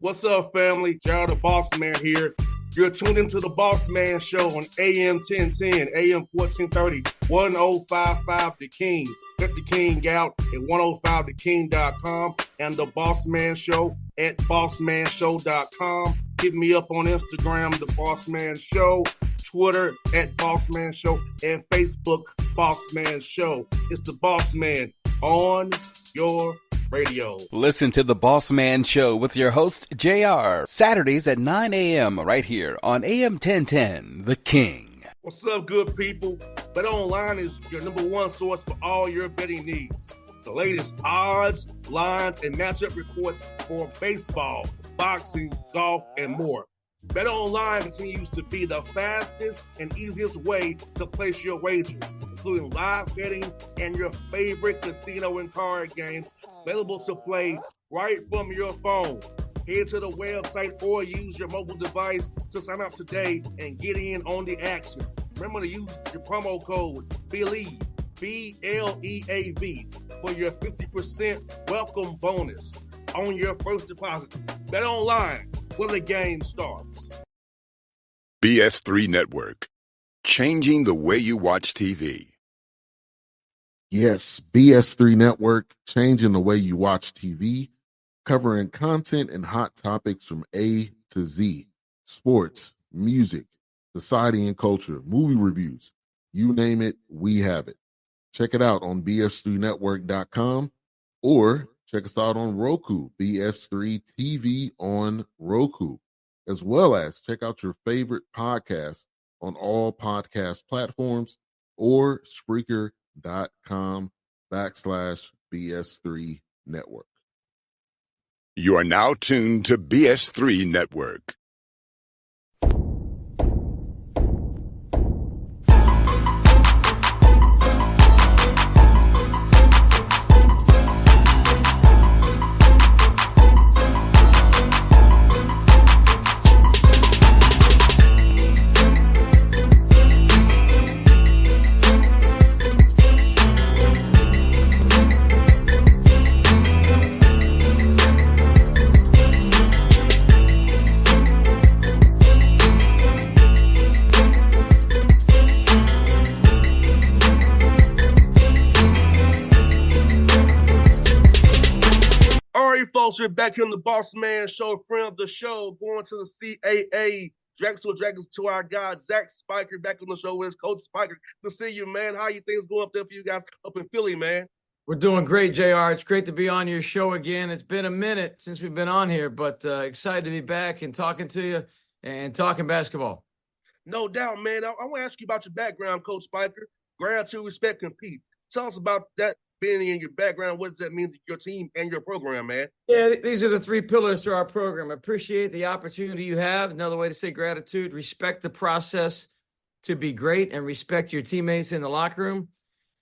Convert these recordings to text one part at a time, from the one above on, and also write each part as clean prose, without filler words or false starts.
What's up, family? Gerald the Bossman here. You're tuned into the Bossman Show on AM 1010, AM 1430, 1055 The King. Let the King out at 105theking.com and the Bossman Show at bossmanshow.com. Hit me up on Instagram, the Bossman Show, Twitter at Bossman Show, and Facebook, Bossman Show. It's the Bossman on your radio. Listen to the Bossman Show with your host, JR, Saturdays at 9 a.m. right here on AM 1010, The King. What's up, good people? BetOnline is your number one source for all your betting needs. The latest odds, lines, and matchup reports for baseball, boxing, golf, and more. BetOnline continues to be the fastest and easiest way to place your wagers, including live betting and your favorite casino and card games available to play right from your phone. Head to the website or use your mobile device to sign up today and get in on the action. Remember to use your promo code BELIEVE, B-L-E-A-V, for your 50% welcome bonus on your first deposit. BetOnline, where the game starts. BS3 Network, changing the way you watch TV. Yes, BS3 Network, changing the way you watch TV, covering content and hot topics from A to Z, sports, music, society and culture, movie reviews, you name it, we have it. Check it out on bs3network.com or check us out on Roku, BS3 TV on Roku, as well as check out your favorite podcast on all podcast platforms or Spreaker.com/BS3 Network. You are now tuned to BS3 Network. Folks, we're back here on the Bossman Show, friend of the show, going to the CAA Drexel Dragons to our guy, Zach Spiker, back on the show with Coach Spiker. Good to see you, man. How you things going up there for you guys up in Philly, man? We're doing great, JR. It's great to be on your show again. It's been a minute since we've been on here, but excited to be back and talking to you and talking basketball. No doubt, man. I want to ask you about your background, Coach Spiker. Gratitude, respect, compete. Tell us about that. Being in your background, what does that mean to your team and your program, man? Yeah, these are the three pillars to our program. Appreciate the opportunity you have. Another way to say gratitude, respect the process to be great and respect your teammates in the locker room.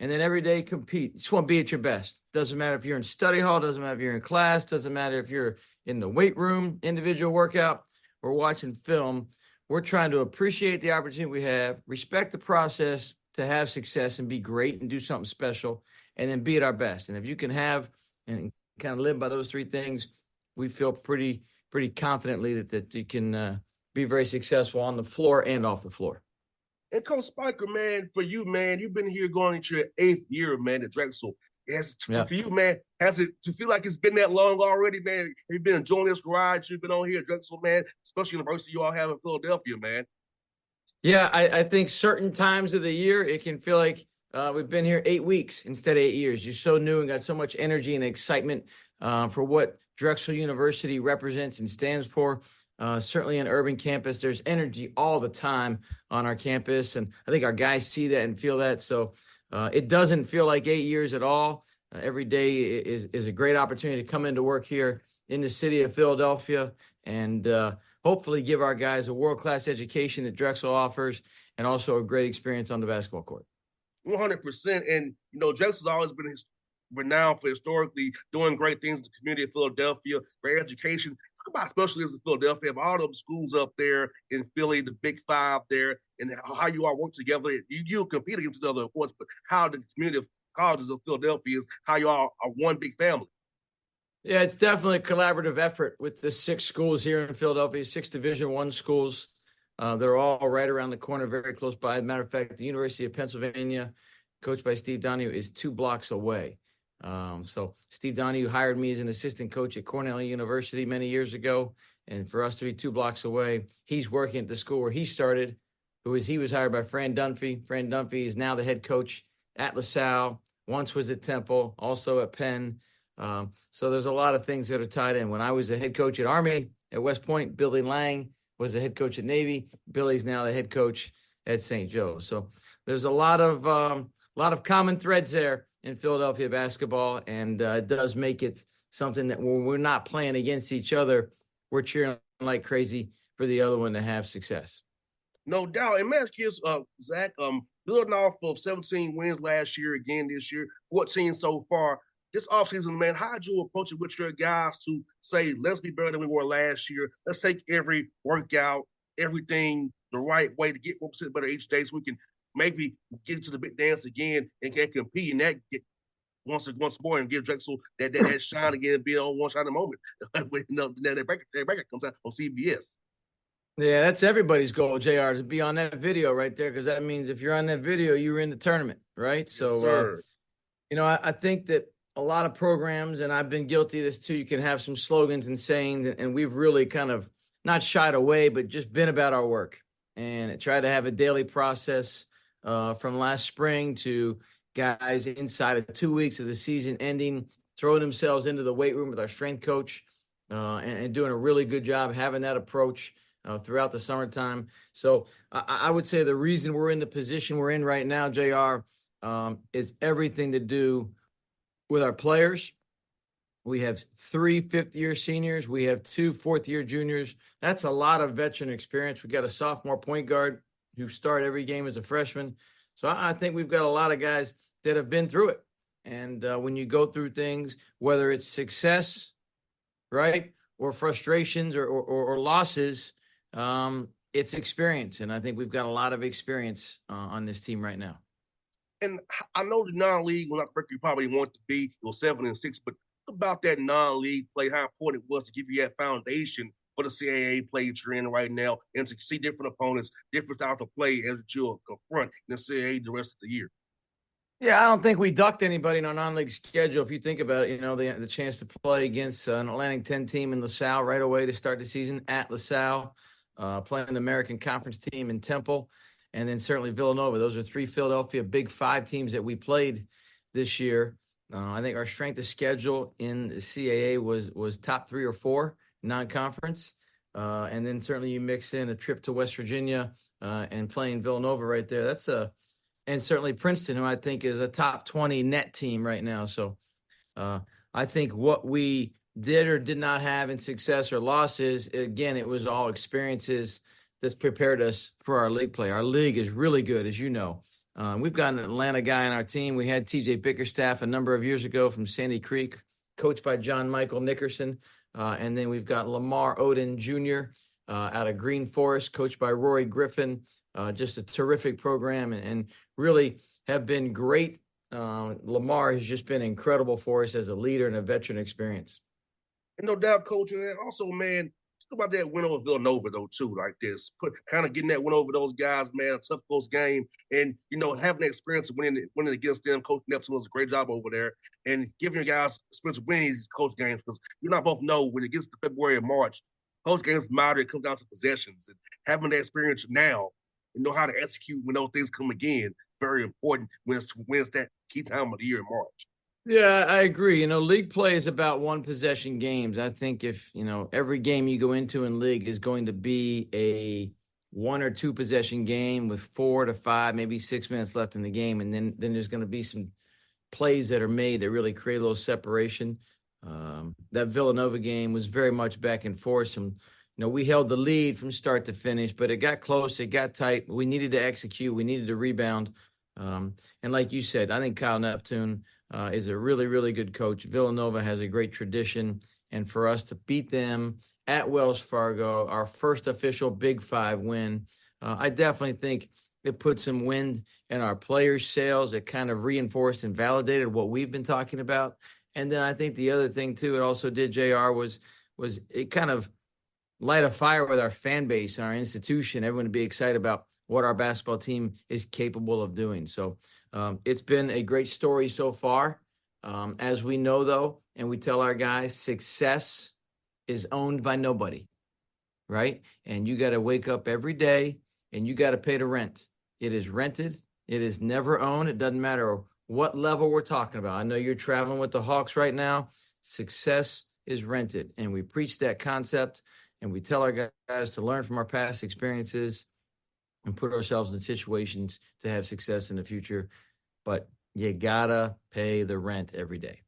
And then every day compete. You just want to be at your best. Doesn't matter if you're in study hall, doesn't matter if you're in class, doesn't matter if you're in the weight room, individual workout, or watching film. We're trying to appreciate the opportunity we have, respect the process to have success and be great and do something special, and then be at our best. And if you can have and kind of live by those three things, we feel pretty confidently that you can be very successful on the floor and off the floor. And Coach Spiker, man, for you, man, you've been here going into your 8th year, man, at Drexel. For you, man, has it to feel like it's been that long already, man? Have you been enjoying this ride you've been on here at Drexel, man, especially University you all have in Philadelphia, man? Yeah, I think certain times of the year it can feel like we've been here 8 weeks instead of 8 years. You're so new and got so much energy and excitement for what Drexel University represents and stands for. Certainly on urban campus, there's energy all the time on our campus. And I think our guys see that and feel that. So it doesn't feel like 8 years at all. Every day is a great opportunity to come into work here in the city of Philadelphia and hopefully give our guys a world-class education that Drexel offers and also a great experience on the basketball court. 100%. And, you know, Drexel's always been renowned for historically doing great things in the community of Philadelphia, great education. Talk about especially as in Philadelphia, but all those schools up there in Philly, the Big Five there, and how you all work together. You compete against each other, of course, but how the community of colleges of Philadelphia is, how you all are one big family. Yeah, it's definitely a collaborative effort with the 6 schools here in Philadelphia, 6 Division I schools. They're all right around the corner, very close by. As a matter of fact, the University of Pennsylvania, coached by Steve Donahue, is 2 blocks away. So Steve Donahue hired me as an assistant coach at Cornell University many years ago. And for us to be 2 blocks away, he's working at the school where he started, he was hired by Fran Dunphy. Fran Dunphy is now the head coach at LaSalle, once was at Temple, also at Penn. So there's a lot of things that are tied in. When I was the head coach at Army at West Point, Billy Lang was the head coach at Navy. Billy's now the head coach at St. Joe. So there's a lot of common threads there in Philadelphia basketball, and it does make it something that when we're not playing against each other, we're cheering like crazy for the other one to have success. No doubt. And man, kids, Zach, building off of 17 wins last year, again this year, 14 so far. This offseason, man, how'd you approach it with your guys to say, let's be better than we were last year? Let's take every workout, everything the right way to get 1% better each day so we can maybe get to the big dance again and can compete in that once more and give Drexel that shine again and be on one shot in a moment. That bracket comes out on CBS. Yeah, that's everybody's goal, JR, to be on that video right there, because that means if you're on that video, you're in the tournament, right? So, I think that a lot of programs, and I've been guilty of this too, you can have some slogans and sayings, and we've really kind of not shied away, but just been about our work and tried to have a daily process from last spring to guys inside of 2 weeks of the season ending, throwing themselves into the weight room with our strength coach and doing a really good job having that approach throughout the summertime. So I would say the reason we're in the position we're in right now, JR, is everything to do with our players. We have 3 fifth-year seniors. We have 2 fourth-year juniors. That's a lot of veteran experience. We got a sophomore point guard who start every game as a freshman. So I think we've got a lot of guys that have been through it. And when you go through things, whether it's success, right, or frustrations or losses, it's experience. And I think we've got a lot of experience on this team right now. And I know the non-league, when you probably want to be, 7-6, but about that non-league play, how important it was to give you that foundation for the CAA play that you're in right now and to see different opponents, different styles of play as you'll confront in the CAA the rest of the year. Yeah, I don't think we ducked anybody in our non-league schedule. If you think about it, the chance to play against an Atlantic 10 team in LaSalle right away to start the season at LaSalle, playing an American Conference team in Temple, and then certainly Villanova. Those are 3 Philadelphia Big 5 teams that we played this year. I think our strength of schedule in the CAA was top 3 or 4 non-conference. And then certainly you mix in a trip to West Virginia and playing Villanova right there. And certainly Princeton, who I think is a top 20 net team right now. So I think what we did or did not have in success or losses, again, it was all experiences that's prepared us for our league play. Our league is really good, as you know. We've got an Atlanta guy on our team. We had TJ Bickerstaff a number of years ago from Sandy Creek, coached by John Michael Nickerson. And then we've got Lamar Odin Jr. Out of Green Forest, coached by Rory Griffin. Just a terrific program and really have been great. Lamar has just been incredible for us as a leader and a veteran experience. And no doubt, Coach. And also, man, talk about that win over Villanova, though, too, like this. Kind of getting that win over those guys, man, a tough close game. And, having the experience of winning against them. Coach Neptune does a great job over there. And giving your guys experience of winning these close games, because you not both know when it gets to February and March, close games matter. It comes down to possessions. And having that experience now, and know how to execute when those things come again, it's very important when it's that key time of the year in March. Yeah, I agree. League play is about 1 possession games. I think if, every game you go into in league is going to be a 1 or 2 possession game with 4 to 5, maybe 6 minutes left in the game. And then there's going to be some plays that are made that really create a little separation. That Villanova game was very much back and forth. We held the lead from start to finish, but it got close. It got tight. We needed to execute. We needed to rebound. And like you said, I think Kyle Neptune is a really, really good coach. Villanova has a great tradition. And for us to beat them at Wells Fargo, our first official Big 5 win, I definitely think it put some wind in our players' sails. It kind of reinforced and validated what we've been talking about. And then I think the other thing too, it also did, JR, was it kind of light a fire with our fan base and our institution. Everyone to be excited about what our basketball team is capable of doing. So it's been a great story so far. As we know, though, and we tell our guys, success is owned by nobody, right? And you got to wake up every day and you got to pay the rent. It is rented. It is never owned. It doesn't matter what level we're talking about. I know you're traveling with the Hawks right now. Success is rented. And we preach that concept and we tell our guys to learn from our past experiences and put ourselves in situations to have success in the future. But you gotta pay the rent every day.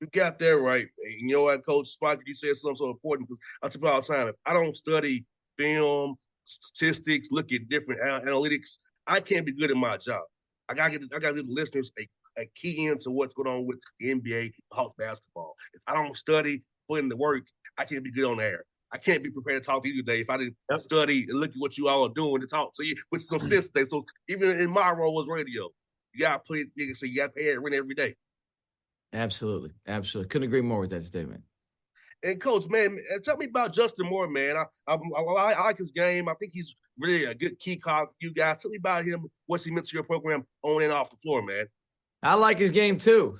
You got that right. And you know what, Coach Spike, you said something so important because I tell people all the time, if I don't study film, statistics, look at different analytics, I can't be good at my job. I gotta give the listeners a key into what's going on with the NBA, Hawks basketball. If I don't study, put in the work, I can't be good on the air. I can't be prepared to talk to you today if I didn't study and look at what you all are doing to talk to you with some sense today. So even in my role as radio, you gotta you gotta pay it rent every day. Absolutely. Absolutely. Couldn't agree more with that statement. And Coach, man, tell me about Justin Moore, man. I like his game. I think he's really a good key card for you guys. Tell me about him. What's he meant to your program on and off the floor, man? I like his game too.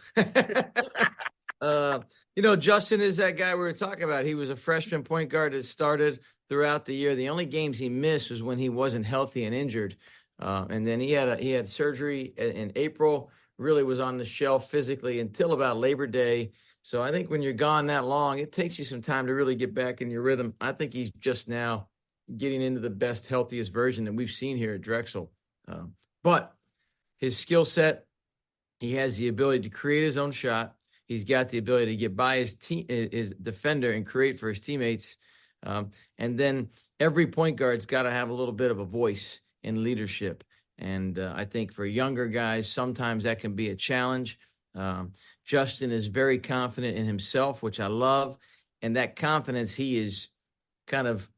Justin is that guy we were talking about. He was a freshman point guard that started throughout the year. The only games he missed was when he wasn't healthy and injured. And then he had surgery in April, really was on the shelf physically until about Labor Day. So I think when you're gone that long, it takes you some time to really get back in your rhythm. I think he's just now getting into the best, healthiest version that we've seen here at Drexel. But his skill set, he has the ability to create his own shot. He's got the ability to get by his defender and create for his teammates. And then every point guard's got to have a little bit of a voice in leadership. And I think for younger guys, sometimes that can be a challenge. Justin is very confident in himself, which I love. And that confidence, he is kind of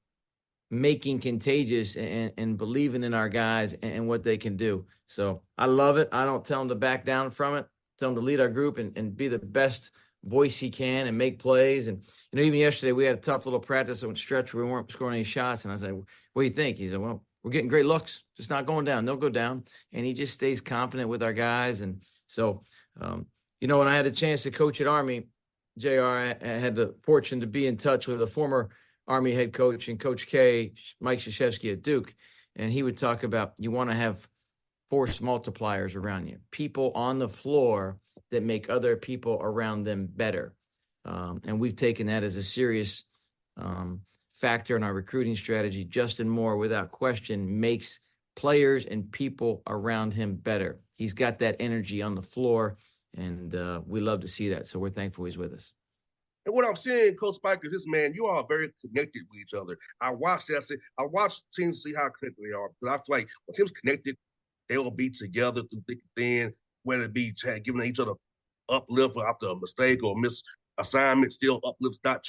making contagious and believing in our guys and what they can do. So I love it. I don't tell him to back down from it. Tell him to lead our group and be the best voice he can and make plays. And, even yesterday we had a tough little practice on stretch where we weren't scoring any shots. And I said, what do you think? He said, well, we're getting great looks, just not going down. They'll go down. And he just stays confident with our guys. And so, when I had a chance to coach at Army, JR, I had the fortune to be in touch with a former Army head coach and Coach K, Mike Krzyzewski at Duke. And he would talk about you want to have force multipliers around you, people on the floor that make other people around them better. And we've taken that as a serious factor in our recruiting strategy. Justin Moore, without question, makes players and people around him better. He's got that energy on the floor, and we love to see that. So we're thankful he's with us. And what I'm saying, Coach Spiker, this man, you all are very connected with each other. I watch teams to see how connected they are. Because I feel like when teams connected, they will be together through thick and thin, whether it be giving each other uplift after a mistake or misassignment, still uplift, not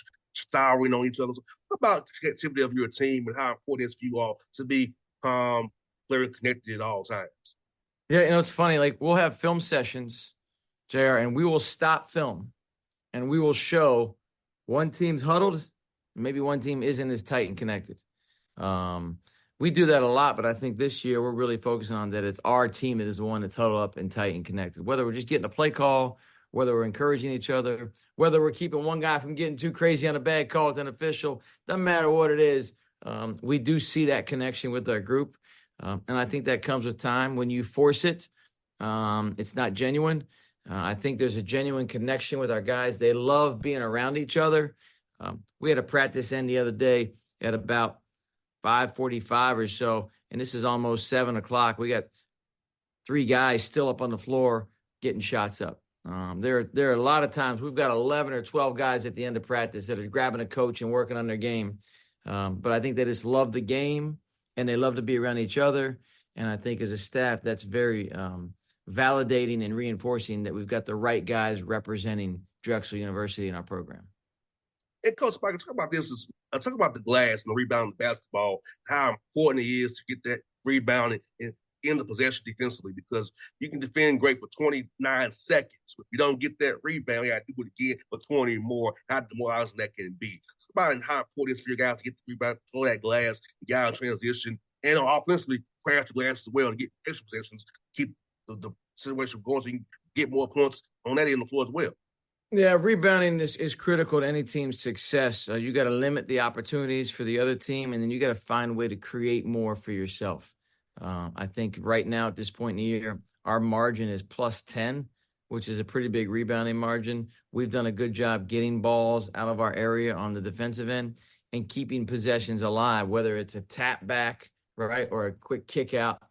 souring on each other. So what about the connectivity of your team and how important it is for you all to be very connected at all times? Yeah, it's funny. Like, we'll have film sessions, JR, and we will stop film and we will show one team's huddled, maybe one team isn't as tight and connected. We do that a lot, but I think this year we're really focusing on that it's our team that is the one that's huddled up and tight and connected. Whether we're just getting a play call, whether we're encouraging each other, whether we're keeping one guy from getting too crazy on a bad call with an official, doesn't matter what it is. We do see that connection with our group. And I think that comes with time. When you force it, it's not genuine. I think there's a genuine connection with our guys. They love being around each other. We had a practice end the other day at about 5:45 or so, and this is almost 7 o'clock. We got 3 guys still up on the floor getting shots up. There are a lot of times we've got 11 or 12 guys at the end of practice that are grabbing a coach and working on their game. But I think they just love the game and they love to be around each other. And I think as a staff, that's very validating and reinforcing that we've got the right guys representing Drexel University in our program. And Coach Spiker, talk about this. Talk about the glass and the rebound in basketball, how important it is to get that rebound and in the possession defensively, because you can defend great for 29 seconds. If you don't get that rebound, you got to do it again for 20 more. How demoralizing that can be. It's about how important it is for your guys to get the rebound, throw that glass, get out of transition, and offensively crash the glass as well to get extra possessions, keep the situation going so you can get more points on that end of the floor as well. Yeah, rebounding is critical to any team's success. You got to limit the opportunities for the other team, and then you got to find a way to create more for yourself. I think right now at this point in the year, our margin is plus 10, which is a pretty big rebounding margin. We've done a good job getting balls out of our area on the defensive end and keeping possessions alive, whether it's a tap back, right, or a quick kick out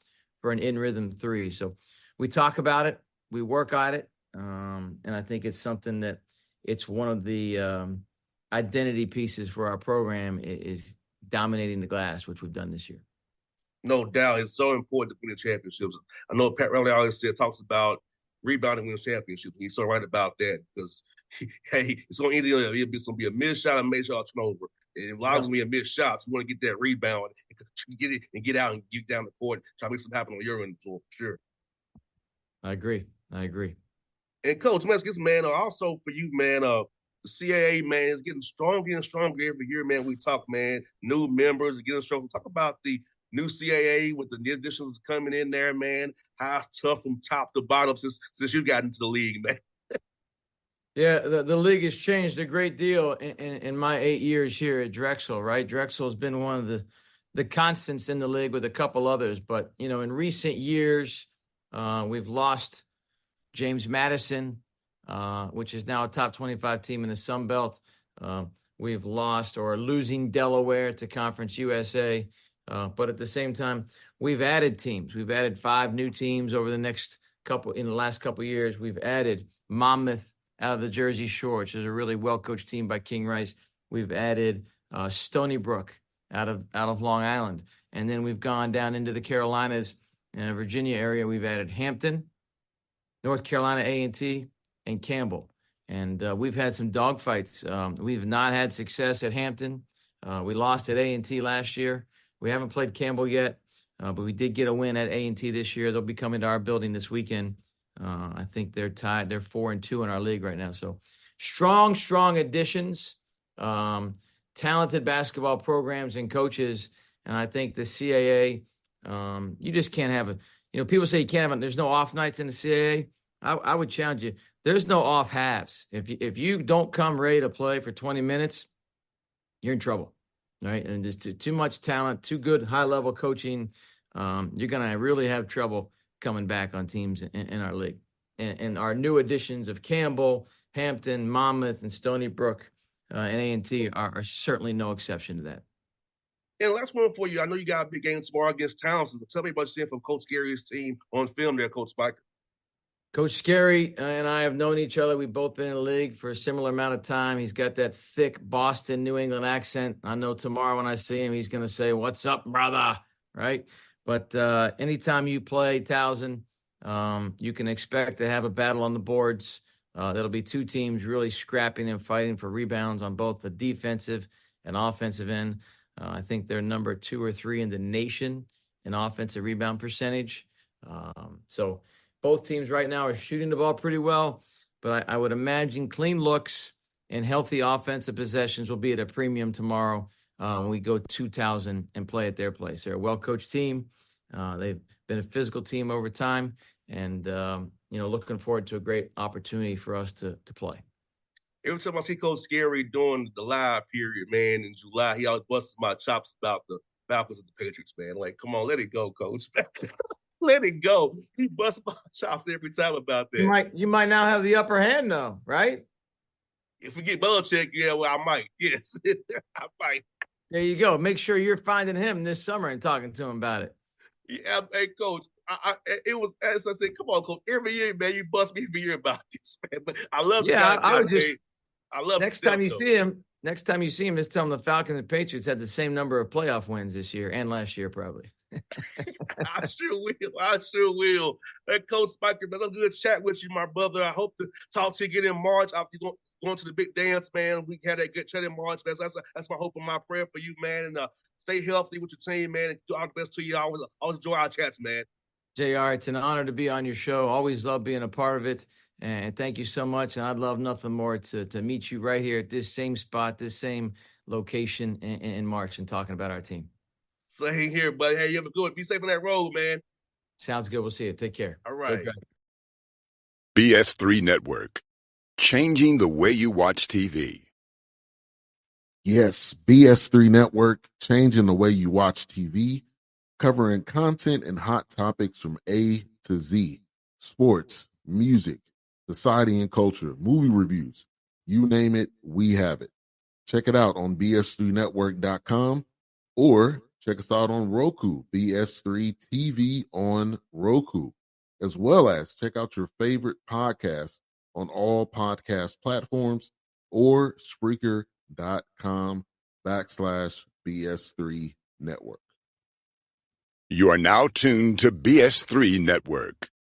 for an in-rhythm three. So we talk about it, we work at it, and I think it's something that it's one of the identity pieces for our program is dominating the glass, which we've done this year. No doubt. It's so important to win the championships. I know Pat Riley always talks about rebounding, win championships. He's so right about that, because, hey, it's going to be a missed shot, a made shot, turnover. And a lot of them be a missed shots. You want to get that rebound and get it and get out and get down the court, try to make something happen on your end of the floor, for sure. I agree. And Coach, man, man, also for you, man, the CAA, man, is getting stronger every year, man. We talk, man, new members are getting stronger. Talk about the new CAA with the new additions coming in there, man. How it's tough from top to bottom since you got into the league, man. Yeah, the league has changed a great deal in my 8 years here at Drexel, right? Drexel has been one of the constants in the league with a couple others. But, in recent years, we've lost James Madison, which is now a top 25 team in the Sun Belt. We've lost or are losing Delaware to Conference USA. But at the same time, we've added teams. We've added 5 new teams over in the last couple of years. We've added Monmouth out of the Jersey Shore, which is a really well-coached team by King Rice. We've added Stony Brook out of Long Island. And then we've gone down into the Carolinas and Virginia area. We've added Hampton, North Carolina A&T, and Campbell. And we've had some dogfights. We've not had success at Hampton. We lost at A&T last year. We haven't played Campbell yet, but we did get a win at A&T this year. They'll be coming to our building this weekend. I think they're tied. They're 4-2 in our league right now. So strong additions, talented basketball programs and coaches. And I think the CAA, you just can't have it. People say you can't have it. There's no off nights in the CAA. I would challenge you. There's no off halves. If you don't come ready to play for 20 minutes, you're in trouble. Right. And there's too much talent, too good high level coaching. You're going to really have trouble coming back on teams in our league. And our new additions of Campbell, Hampton, Monmouth, and Stony Brook and A&T are certainly no exception to that. And last one for you. I know you got a big game tomorrow against Townsend. But tell me about you seeing from Coach Scary's team on film there, Coach Spiker. Coach Scary and I have known each other. We've both been in the league for a similar amount of time. He's got that thick Boston, New England accent. I know tomorrow when I see him, he's going to say, "What's up, brother?" Right? But anytime you play Townsend, you can expect to have a battle on the boards. That'll be 2 teams really scrapping and fighting for rebounds on both the defensive and offensive end. I think they're number 2 or 3 in the nation in offensive rebound percentage. So both teams right now are shooting the ball pretty well, but I would imagine clean looks and healthy offensive possessions will be at a premium tomorrow when we go to Townsend and play at their place. They're a well-coached team. They've been a physical team over time, and looking forward to a great opportunity for us to play. Every time I see Coach Scary during the live period, man, in July, he always busts my chops about the Falcons and the Patriots, man. Like, come on, let it go, Coach. Let it go. He busts my chops every time about that. You might now have the upper hand, though, right? If we get Belichick, yeah, well, I might. Yes, I might. There you go. Make sure you're finding him this summer and talking to him about it. Yeah, hey, Coach. It was, as I said, come on, Coach. Every year, man, you bust me every year about this, man. But I love the guy. I love next time you see him, just tell him the Falcons and Patriots had the same number of playoff wins this year and last year, probably. I sure will. Hey, Coach Spiker, man, it's a good chat with you, my brother. I hope to talk to you again in March. I'll be going to the big dance, man. We had a good chat in March, man. That's my hope and my prayer for you, man. And stay healthy with your team, man. And do all the best to you. I always enjoy our chats, man. JR, it's an honor to be on your show. Always love being a part of it. And thank you so much. And I'd love nothing more to meet you right here at this same spot, this same location in March and talking about our team. Same here, buddy. Hey, you have a good one. Be safe on that road, man. Sounds good. We'll see you. Take care. All right. BS3 Network. Changing the way you watch TV. Yes, BS3 Network, changing the way you watch TV, covering content and hot topics from A to Z. Sports, music, society and culture, movie reviews. You name it, we have it. Check it out on bs3network.com or check us out on Roku, BS3 TV on Roku, as well as check out your favorite podcast on all podcast platforms or Spreaker.com/BS3 Network. You are now tuned to BS3 Network.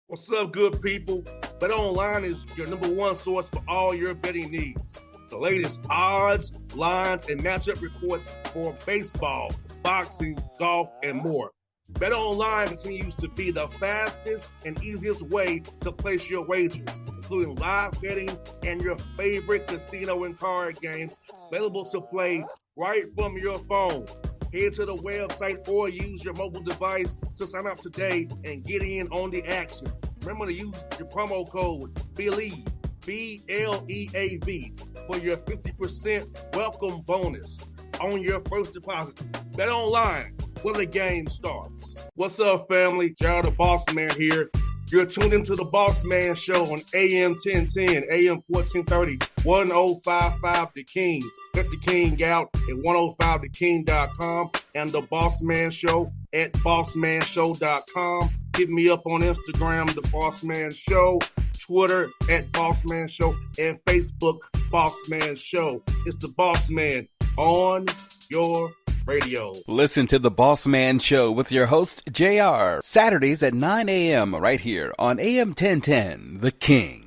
What's up, good people? BetOnline is your number one source for all your betting needs. The latest odds, lines, and matchup reports for baseball, boxing, golf, and more. BetOnline continues to be the fastest and easiest way to place your wagers, including live betting and your favorite casino and card games available to play right from your phone. Head to the website or use your mobile device to sign up today and get in on the action. Remember to use your promo code BELIEVE, BLEAV, for your 50% welcome bonus on your first deposit. BetOnline, where the game starts. What's up, family? Jared the Bossman here. You're tuned into the Bossman Show on AM 1010, AM 1430, 1055 The King. Check The King out at 105theking.com and the Bossman Show at bossmanshow.com. Hit me up on Instagram, The Bossman Show, Twitter at Bossman Show, and Facebook, Bossman Show. It's the Bossman on your radio. Listen to The Bossman Show with your host, JR, Saturdays at 9 a.m. right here on AM 1010, The King.